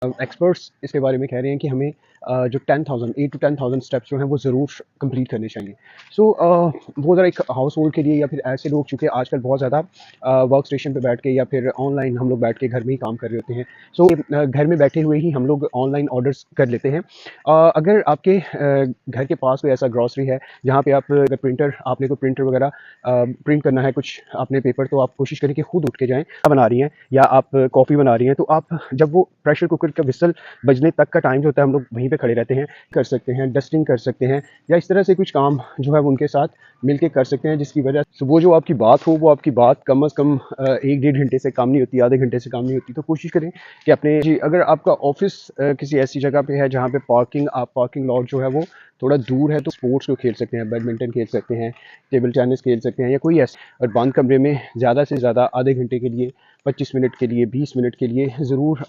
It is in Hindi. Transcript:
एक्सपर्ट्स इसके बारे में कह रहे हैं कि हमें जो 10,000 8 टू 10,000 स्टेप्स जो हैं वो ज़रूर कंप्लीट करने चाहिए। सो वो ज़रा एक हाउस होल्ड के लिए या फिर ऐसे लोग चूँकि आजकल बहुत ज़्यादा वर्क स्टेशन पे बैठ के या फिर ऑनलाइन हम लोग बैठ के घर में ही काम कर रहे होते हैं। सो घर में बैठे हुए ही हम लोग ऑनलाइन ऑर्डर्स कर लेते हैं। अगर आपके घर के पास कोई ऐसा ग्रॉसरी है जहाँ पे आप अगर प्रिंटर आपने कोई प्रिंटर वगैरह प्रिंट करना है कुछ अपने पेपर, तो आप कोशिश करें कि खुद उठ के जाएँ। बना रही हैं या आप कॉफ़ी बना रही हैं, तो आप जब वो प्रेशर कुकर का व्हिसल बजने तक का टाइम जो होता है हम लोग वहीं पे खड़े रहते हैं, कर सकते हैं, डस्टिंग कर सकते हैं या इस तरह से कुछ काम जो है वो उनके साथ मिलके कर सकते हैं, जिसकी वजह से वो जो आपकी बात हो वो आपकी बात कम से कम 1 डेढ़ घंटे से कम नहीं होती, आधे घंटे से कम नहीं होती। तो कोशिश करें कि अपने जी अगर आपका ऑफिस किसी ऐसी जगह पे है जहाँ पे पार्किंग लॉट जो है वो थोड़ा दूर है, तो स्पोर्ट्स को खेल सकते हैं, बैडमिंटन खेल सकते हैं, टेबल टेनिस खेल सकते हैं या कोई ऐसा, और बंद कमरे में ज़्यादा से ज़्यादा आधे घंटे के लिए, 25 मिनट के लिए, 20 मिनट के लिए ज़रूर